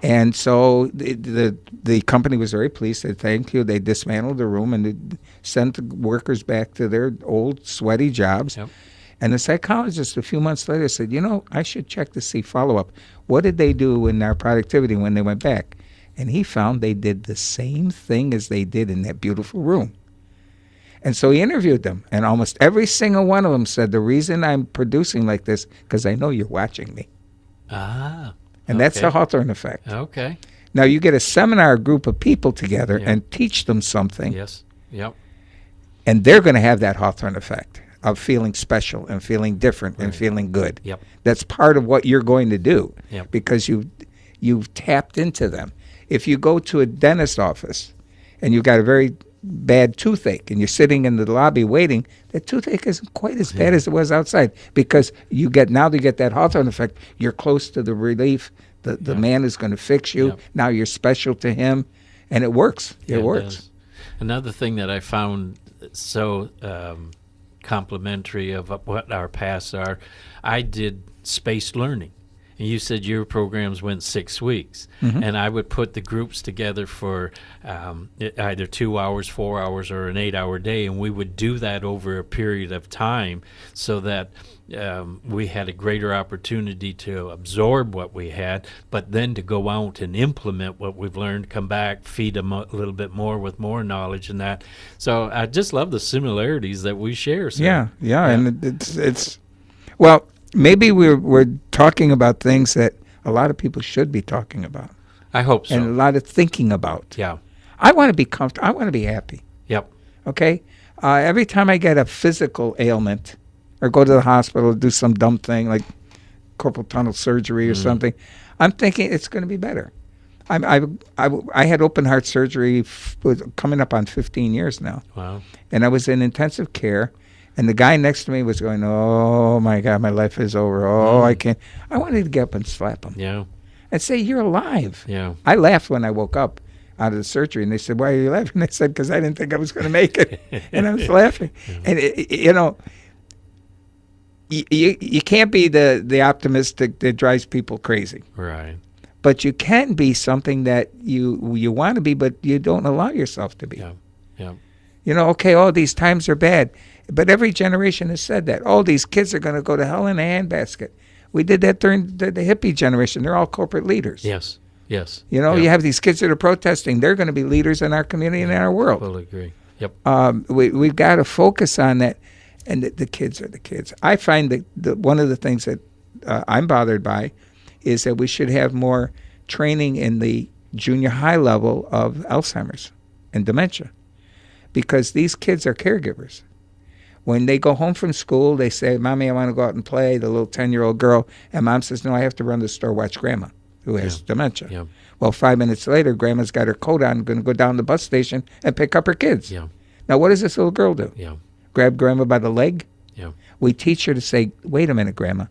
Speaker 2: And so the company was very pleased. Said, thank you. They dismantled the room and they sent the workers back to their old sweaty jobs.
Speaker 3: Yep.
Speaker 2: And the psychologist a few months later said, I should check to see follow-up. What did they do in their productivity when they went back? And he found they did the same thing as they did in that beautiful room. And so he interviewed them, and almost every single one of them said, the reason I'm producing like this, because I know you're watching me.
Speaker 3: Ah.
Speaker 2: And that's the Hawthorne effect.
Speaker 3: Okay.
Speaker 2: Now, you get a seminar group of people together
Speaker 3: Yeah.
Speaker 2: and teach them something,
Speaker 3: Yes. Yep.
Speaker 2: and they're going to have that Hawthorne effect of feeling special and feeling different and feeling good.
Speaker 3: Yep.
Speaker 2: That's part of what you're going to do
Speaker 3: Yep.
Speaker 2: because you've tapped into them. If you go to a dentist office and you've got a very bad toothache and you're sitting in the lobby waiting, that toothache isn't quite as bad as it was outside because you get that Hawthorne effect. You're close to the relief. The man is going to fix you.
Speaker 3: Yep.
Speaker 2: Now you're special to him, and it works. It works.
Speaker 3: does. Another thing that I found so complimentary of what our paths are, I did spaced learning. And you said your programs went 6 weeks.
Speaker 2: Mm-hmm.
Speaker 3: And I would put the groups together for either 2 hours, 4 hours, or an 8-hour day. And we would do that over a period of time so that we had a greater opportunity to absorb what we had, but then to go out and implement what we've learned, come back, feed them a little bit more with more knowledge and that. So I just love the similarities that we share. So.
Speaker 2: Yeah. And it's well, maybe we're talking about things that a lot of people should be talking about.
Speaker 3: I hope so.
Speaker 2: And a lot of thinking about.
Speaker 3: Yeah.
Speaker 2: I want to be comfortable. I want to be happy.
Speaker 3: Yep.
Speaker 2: Okay? Every time I get a physical ailment or go to the hospital to do some dumb thing like carpal tunnel surgery or something, I'm thinking it's going to be better. I had open heart surgery coming up on 15 years now.
Speaker 3: Wow.
Speaker 2: And I was in intensive care. And the guy next to me was going, oh, my God, my life is over. Oh, I can't. I wanted to get up and slap him
Speaker 3: Yeah.
Speaker 2: and say, you're alive.
Speaker 3: Yeah.
Speaker 2: I laughed when I woke up out of the surgery. And they said, why are you laughing? I said, because I didn't think I was going to make it. And I was laughing. And, you can't be the optimistic that drives people crazy.
Speaker 3: Right.
Speaker 2: But you can be something that you want to be, but you don't allow yourself to be.
Speaker 3: Yeah. Yeah.
Speaker 2: Okay, all these times are bad. But every generation has said that. Oh, these kids are going to go to hell in a handbasket. We did that during the hippie generation. They're all corporate leaders.
Speaker 3: Yes. Yes.
Speaker 2: You have these kids that are protesting. They're going to be leaders in our community and in our world.
Speaker 3: Totally agree. Yep.
Speaker 2: We've got to focus on that. And the kids are the kids. I find that one of the things that I'm bothered by is that we should have more training in the junior high level of Alzheimer's and dementia. Because these kids are caregivers. When they go home from school, they say, Mommy, I want to go out and play, the little 10-year-old girl. And Mom says, no, I have to run to the store, watch Grandma, who has dementia.
Speaker 3: Yeah.
Speaker 2: Well, 5 minutes later, Grandma's got her coat on, going to go down to the bus station and pick up her kids.
Speaker 3: Yeah.
Speaker 2: Now, what does this little girl do?
Speaker 3: Yeah.
Speaker 2: Grab Grandma by the leg?
Speaker 3: Yeah.
Speaker 2: We teach her to say, wait a minute, Grandma.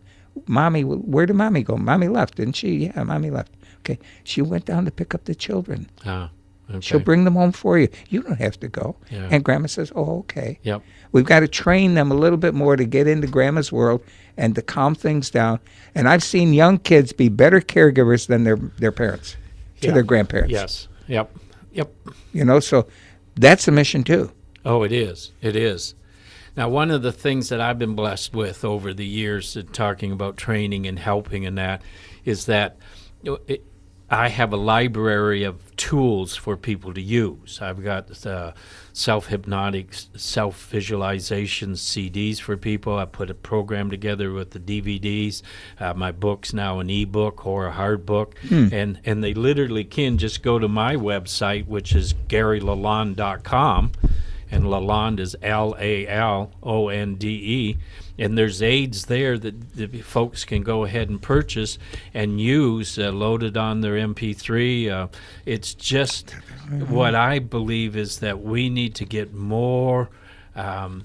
Speaker 2: Mommy, where did Mommy go? Mommy left, didn't she? Yeah, Mommy left. Okay. She went down to pick up the children.
Speaker 3: Ah. Okay.
Speaker 2: She'll bring them home for you. You don't have to go.
Speaker 3: Yeah.
Speaker 2: And Grandma says, oh, okay.
Speaker 3: Yep.
Speaker 2: We've got to train them a little bit more to get into Grandma's world and to calm things down. And I've seen young kids be better caregivers than their parents, to their grandparents.
Speaker 3: Yes. Yep. Yep.
Speaker 2: So that's a mission too.
Speaker 3: Oh, it is. It is. Now, one of the things that I've been blessed with over the years, talking about training and helping and that, is that I have a library of tools for people to use. I've got self-hypnotic, self-visualization CDs for people. I put a program together with the DVDs. My book's now an ebook or a hard book. And they literally can just go to my website, which is GaryLaLonde.com. And Lalonde is Lalonde, and there's aids there that the folks can go ahead and purchase and use, loaded on their MP3. It's just what I believe is that we need to get more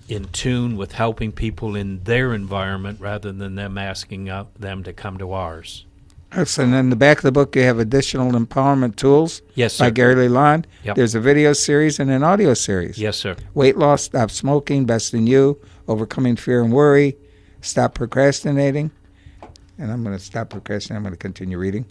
Speaker 3: in tune with helping people in their environment rather than them asking them to come to ours.
Speaker 2: Excellent. In the back of the book, you have additional empowerment tools.
Speaker 3: Yes, sir.
Speaker 2: By Gary Lalonde.
Speaker 3: Yep.
Speaker 2: There's a video series and an audio series.
Speaker 3: Yes, sir.
Speaker 2: Weight loss, stop smoking, best in you, overcoming fear and worry, stop procrastinating. And I'm going to stop procrastinating. I'm going to continue reading.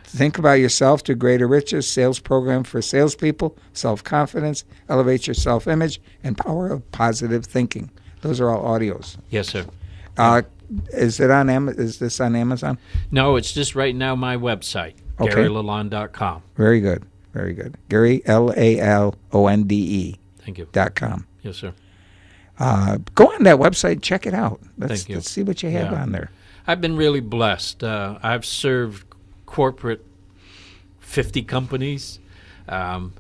Speaker 2: Think about yourself to greater riches, sales program for salespeople, self-confidence, elevate your self-image, and power of positive thinking. Those are all audios.
Speaker 3: Yes, sir.
Speaker 2: Is it on Is this on Amazon?
Speaker 3: No, it's just right now my website,
Speaker 2: Okay.
Speaker 3: GaryLaLonde.com.
Speaker 2: Very good. Very good. Gary,
Speaker 3: Thank you.
Speaker 2: LALONDE.com.
Speaker 3: Yes, sir.
Speaker 2: Go on that website, check it out.
Speaker 3: Thank you.
Speaker 2: Let's see what you have
Speaker 3: Yeah.
Speaker 2: on there.
Speaker 3: I've been really blessed. I've served corporate 50 companies and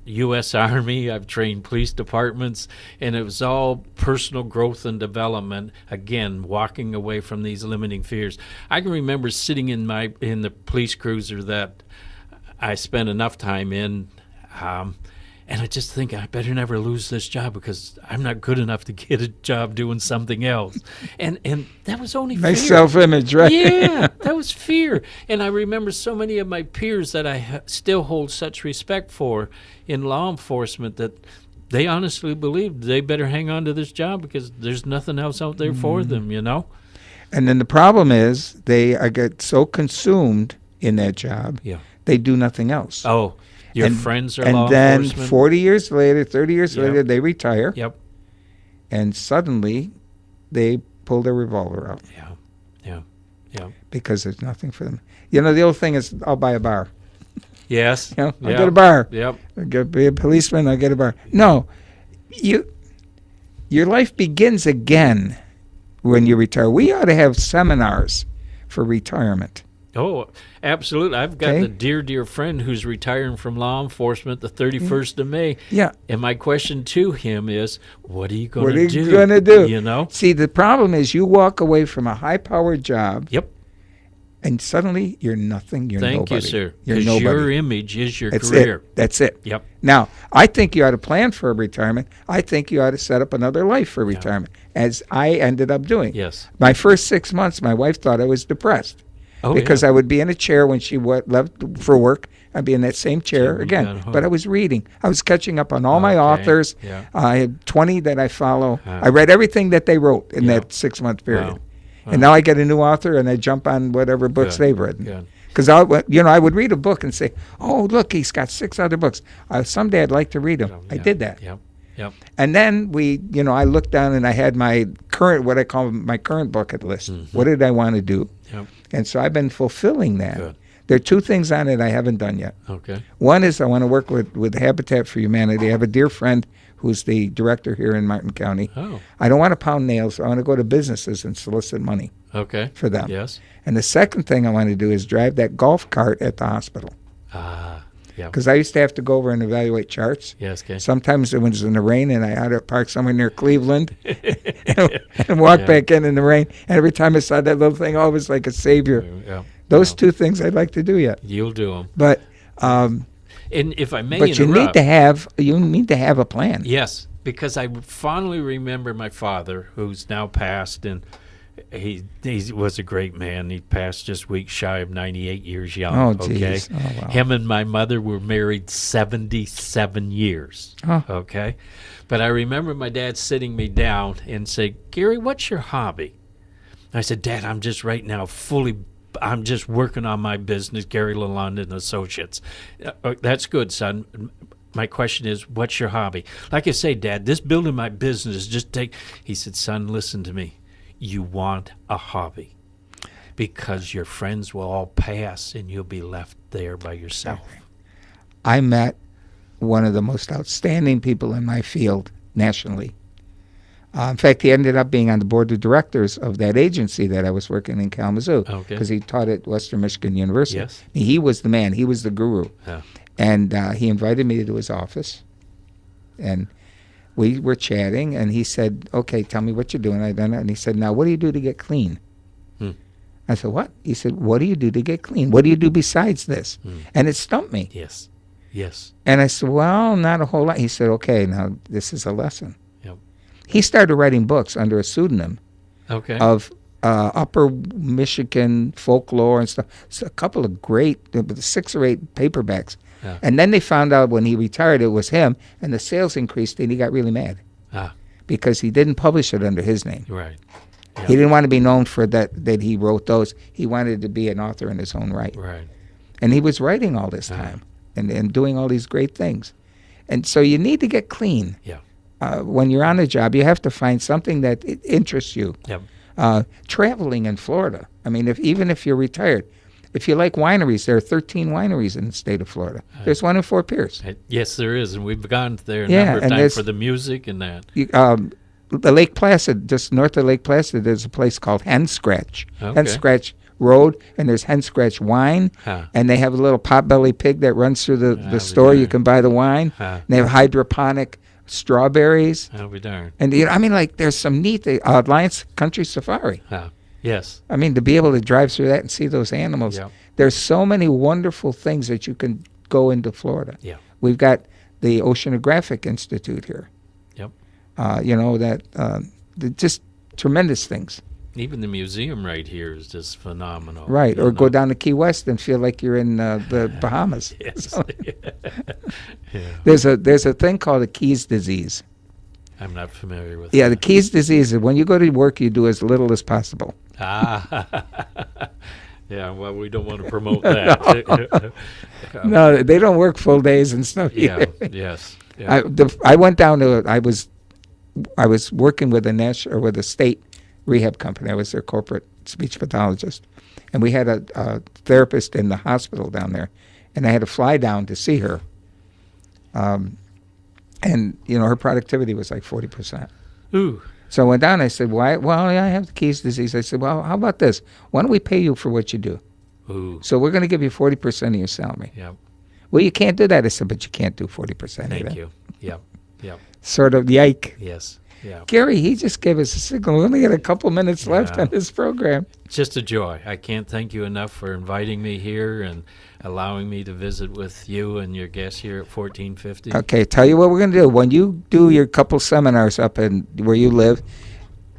Speaker 3: U.S. Army. I've trained police departments, and it was all personal growth and development. Again, walking away from these limiting fears. I can remember sitting in the police cruiser that I spent enough time in, and I just think I better never lose this job because I'm not good enough to get a job doing something else. And that was only
Speaker 2: Nice
Speaker 3: fear.
Speaker 2: self-image, right?
Speaker 3: Yeah, that was fear. And I remember so many of my peers that I still hold such respect for in law enforcement that they honestly believed they better hang on to this job because there's nothing else out there for them, you know?
Speaker 2: And then the problem is they get so consumed in that job,
Speaker 3: Yeah.
Speaker 2: they do nothing else.
Speaker 3: Oh, your
Speaker 2: And-
Speaker 3: friends are
Speaker 2: and
Speaker 3: law
Speaker 2: then
Speaker 3: enforcement?
Speaker 2: 40 years later, 30 years
Speaker 3: Yep.
Speaker 2: later, they retire,
Speaker 3: Yep.
Speaker 2: and suddenly they pull their revolver out
Speaker 3: Yeah. Yeah. Yeah.
Speaker 2: because there's nothing for them. You know, the old thing is, I'll buy a bar.
Speaker 3: Yes.
Speaker 2: You know, I'll
Speaker 3: Yep.
Speaker 2: get a bar.
Speaker 3: Yep.
Speaker 2: I'll be a policeman, I'll get a bar. No, your life begins again when you retire. We ought to have seminars for retirement.
Speaker 3: Oh, absolutely. I've got
Speaker 2: Okay.
Speaker 3: the dear friend who's retiring from law enforcement the 31st of May.
Speaker 2: Yeah.
Speaker 3: And my question to him is, what are you going
Speaker 2: What
Speaker 3: to
Speaker 2: are
Speaker 3: do?
Speaker 2: you going to do?
Speaker 3: You know?
Speaker 2: See, the problem is you walk away from a high-powered job,
Speaker 3: Yep.
Speaker 2: and suddenly you're nothing. You're
Speaker 3: Thank
Speaker 2: nobody.
Speaker 3: you, sir.
Speaker 2: You're
Speaker 3: Because
Speaker 2: nobody.
Speaker 3: your image is your
Speaker 2: That's
Speaker 3: career.
Speaker 2: it. That's it.
Speaker 3: Yep.
Speaker 2: Now, I think you ought to plan for a retirement. I think you ought to set up another life for retirement, as I ended up doing.
Speaker 3: Yes.
Speaker 2: My first 6 months, my wife thought I was depressed.
Speaker 3: Oh,
Speaker 2: Because
Speaker 3: yeah.
Speaker 2: I would be in a chair when she left for work. I'd be in that same chair
Speaker 3: when you
Speaker 2: again.
Speaker 3: got home.
Speaker 2: But I was reading. I was catching up on all my
Speaker 3: Okay,
Speaker 2: authors.
Speaker 3: yeah.
Speaker 2: I had 20 that I follow.
Speaker 3: Huh.
Speaker 2: I read everything that they wrote in
Speaker 3: Yeah.
Speaker 2: that 6 month period.
Speaker 3: Wow.
Speaker 2: And now I get a new author and I jump on whatever books
Speaker 3: Good.
Speaker 2: they've written.
Speaker 3: Good.
Speaker 2: Because I would read a book and say, "Oh, look, he's got 6 other books. Someday I'd like to read them." I
Speaker 3: Yeah.
Speaker 2: did that.
Speaker 3: Yep. Yep.
Speaker 2: And then I looked down and I had my what I call my current bucket list.
Speaker 3: Mm-hmm.
Speaker 2: What did I want to do?
Speaker 3: Yep.
Speaker 2: And so I've been fulfilling that.
Speaker 3: Good.
Speaker 2: There are 2 things on it I haven't done yet.
Speaker 3: Okay.
Speaker 2: One is I want to work with Habitat for Humanity. I have a dear friend who's the director here in Martin County.
Speaker 3: Oh.
Speaker 2: I don't want to pound nails. I want to go to businesses and solicit money
Speaker 3: Okay.
Speaker 2: for them.
Speaker 3: Yes.
Speaker 2: And the second thing I want to do is drive that golf cart at the hospital.
Speaker 3: Ah. Yeah.
Speaker 2: Because I used to have to go over and evaluate charts.
Speaker 3: Yes. Okay.
Speaker 2: Sometimes it was in the rain, and I had to park somewhere near Cleveland and walk
Speaker 3: Yeah.
Speaker 2: back in the rain. And every time I saw that little thing, oh, it was like a savior.
Speaker 3: Yeah.
Speaker 2: Those
Speaker 3: Yeah.
Speaker 2: 2 things I'd like to do yet.
Speaker 3: You'll do them.
Speaker 2: But
Speaker 3: And if I may
Speaker 2: you need
Speaker 3: interrupt.
Speaker 2: to have a plan.
Speaker 3: Yes, because I fondly remember my father, who's now passed, and he was a great man. He passed just weeks shy of 98 years young.
Speaker 2: Oh,
Speaker 3: okay?
Speaker 2: geez. Oh, wow.
Speaker 3: Him and my mother were married 77 years.
Speaker 2: Oh.
Speaker 3: Okay? But I remember my dad sitting me down and say, "Gary, what's your hobby?" I said, "Dad, I'm just working on my business, Gary Lalonde and Associates." That's good, son. My question is, what's your hobby? Like I say, Dad, this building my business, He said, "Son, listen to me. You want a hobby." because your friends will all pass and you'll be left there by yourself.
Speaker 2: I met one of the most outstanding people in my field nationally. In fact, he ended up being on the board of directors of that agency that I was working in Kalamazoo,
Speaker 3: Okay.
Speaker 2: because he taught at Western Michigan University.
Speaker 3: Yes.
Speaker 2: He was the man. He was the guru.
Speaker 3: Yeah.
Speaker 2: And he invited me to his office, and we were chatting, and he said, okay, tell me what you're doing. I done it. And he said, now, what do you do to get clean? I said, what? He said, what do you do to get clean? What do you do besides this? And it stumped me.
Speaker 3: Yes. Yes.
Speaker 2: And I said, well, not a whole lot. He said, okay, now this is a lesson.
Speaker 3: Yep.
Speaker 2: He started writing books under a pseudonym
Speaker 3: Okay.
Speaker 2: of upper Michigan folklore and stuff. So a couple of great, 6 or 8 paperbacks.
Speaker 3: Yeah.
Speaker 2: And then they found out when he retired it was him, and the sales increased, and he got really mad
Speaker 3: Ah,
Speaker 2: because he didn't publish it under his name.
Speaker 3: right. Yeah.
Speaker 2: He didn't want to be known for that he wrote those. He wanted to be an author in his own right.
Speaker 3: Right.
Speaker 2: And he was writing all this time and doing all these great things. And so you need to get clean.
Speaker 3: Yeah.
Speaker 2: When you're on the job, you have to find something that interests you.
Speaker 3: Yep.
Speaker 2: Traveling in Florida. I mean, even if you're retired, if you like wineries, there are 13 wineries in the state of Florida. There's one in Fort Pierce.
Speaker 3: Yes, there is, and we've gone there a
Speaker 2: Yeah,
Speaker 3: number of
Speaker 2: and
Speaker 3: times
Speaker 2: there's-
Speaker 3: for the music and that.
Speaker 2: The Lake Placid, just north of Lake Placid, there's a place called Hen Scratch.
Speaker 3: Okay.
Speaker 2: Hen Scratch Road, and there's Hen Scratch wine,
Speaker 3: Huh.
Speaker 2: and they have a little potbelly pig that runs through
Speaker 3: I'll
Speaker 2: the
Speaker 3: be
Speaker 2: store. You
Speaker 3: darned.
Speaker 2: can buy the wine.
Speaker 3: Huh.
Speaker 2: And they have hydroponic strawberries.
Speaker 3: I'll be darned.
Speaker 2: And I mean, like, there's some neat Alliance Country Safari.
Speaker 3: Huh. Yes.
Speaker 2: I mean, to be able to drive through that and see those animals.
Speaker 3: Yep.
Speaker 2: There's so many wonderful things that you can go into Florida.
Speaker 3: Yeah.
Speaker 2: We've got the Oceanographic Institute here.
Speaker 3: Yep.
Speaker 2: Just tremendous things.
Speaker 3: Even the museum right here is just phenomenal.
Speaker 2: Right,
Speaker 3: you
Speaker 2: or go
Speaker 3: know?
Speaker 2: down to Key West and feel like you're in the Bahamas.
Speaker 3: Yes. Yeah.
Speaker 2: There's a thing called the Keys disease.
Speaker 3: I'm not familiar with
Speaker 2: Yeah, the
Speaker 3: that.
Speaker 2: Keys disease is when you go to work, you do as little as possible.
Speaker 3: Ah. Yeah, well, we don't want to promote that.
Speaker 2: No, they don't work full days and stuff.
Speaker 3: Yeah,
Speaker 2: either.
Speaker 3: yes. Yeah.
Speaker 2: I went down to I was working with a state rehab company. I was their corporate speech pathologist, and we had a therapist in the hospital down there, and I had to fly down to see her. And her productivity was like 40%.
Speaker 3: Ooh.
Speaker 2: So I went down. I said, "Why? Well, I have the Keys disease." I said, "Well, how about this? Why don't we pay you for what you do?
Speaker 3: Ooh.
Speaker 2: So we're going to give you 40% of your salary."
Speaker 3: Yep.
Speaker 2: Well, you can't do that. I said, "But you can't do 40% either."
Speaker 3: Thank you. Yep. Yep.
Speaker 2: Sort of, yike.
Speaker 3: Yes. Yeah.
Speaker 2: Gary, he just gave us a signal. We only got a couple minutes left
Speaker 3: Yeah.
Speaker 2: on this program.
Speaker 3: It's just a joy. I can't thank you enough for inviting me here and allowing me to visit with you and your guests here at 1450.
Speaker 2: Okay, tell you what we're going to do. When you do your couple seminars up in where you live,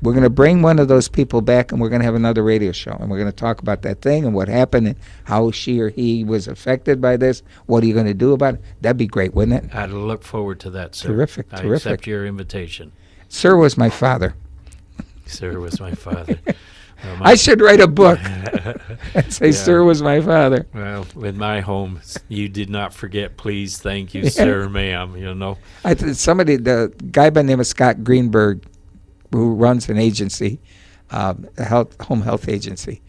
Speaker 2: we're going to bring one of those people back, and we're going to have another radio show. And we're going to talk about that thing and what happened and how she or he was affected by this. What are you going to do about it? That'd be great, wouldn't it?
Speaker 3: I'd look forward to that, sir.
Speaker 2: Terrific,
Speaker 3: I
Speaker 2: terrific.
Speaker 3: accept your invitation.
Speaker 2: Sir was my father.
Speaker 3: Sir was my father. Well,
Speaker 2: I should write a book and say,
Speaker 3: Yeah.
Speaker 2: Sir was my father.
Speaker 3: Well, in my home, you did not forget, please, thank you, sir, ma'am,
Speaker 2: The guy by the name of Scott Greenberg, who runs an agency, a home health agency,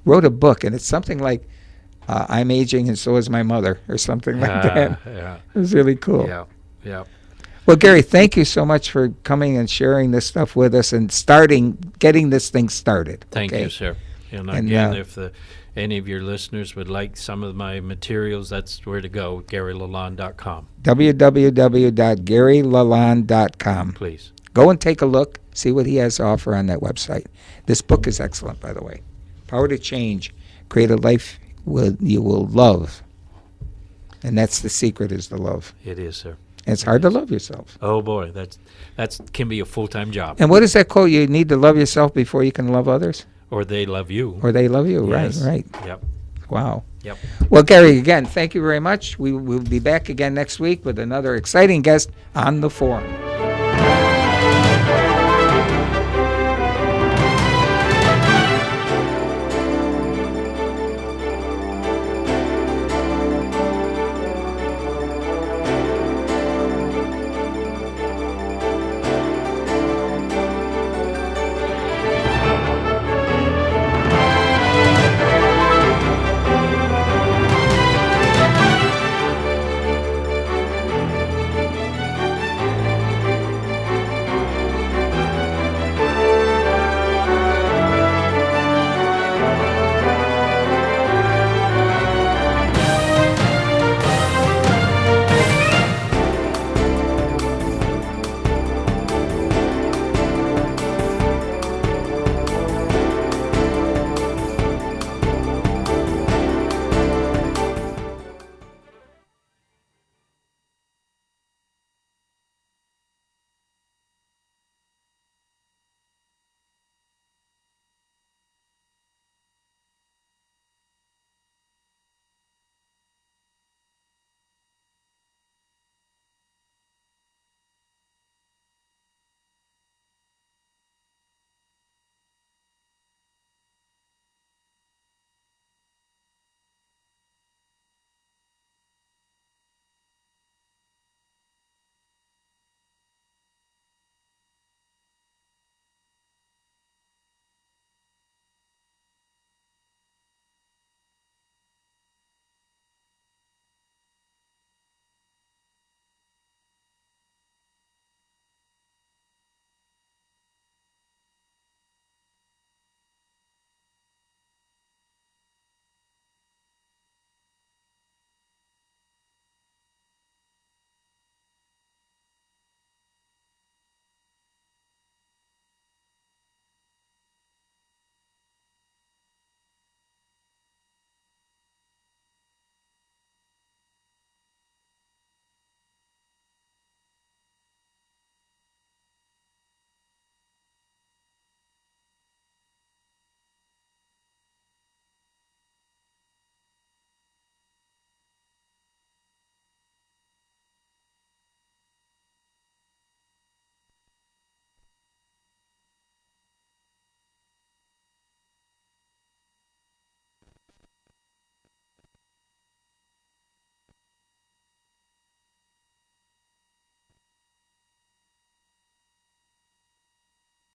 Speaker 2: wrote a book, and it's something like, I'm aging and so is my mother, or something like that.
Speaker 3: Yeah.
Speaker 2: It was really cool.
Speaker 3: Yeah. Yeah.
Speaker 2: Well, Gary, thank you so much for coming and sharing this stuff with us and getting this thing started.
Speaker 3: Thank
Speaker 2: okay?
Speaker 3: you, sir. And
Speaker 2: And,
Speaker 3: again, if any of your listeners would like some of my materials, that's where to go, GaryLaLonde.com.
Speaker 2: www.GaryLaLonde.com.
Speaker 3: Please.
Speaker 2: Go and take a look, see what he has to offer on that website. This book is excellent, by the way. Power to Change, Create a Life you will love. And that's the secret, is the love.
Speaker 3: It is, sir.
Speaker 2: And it's hard to love yourself.
Speaker 3: Oh, boy, that can be a full-time job.
Speaker 2: And what is that quote? You need to love yourself before you can love others?
Speaker 3: Or they love you.
Speaker 2: Or they love you.
Speaker 3: Yes.
Speaker 2: Right.
Speaker 3: Yep.
Speaker 2: Wow.
Speaker 3: Yep.
Speaker 2: Well, Gary, again, thank you very much. We will be back again next week with another exciting guest on the forum.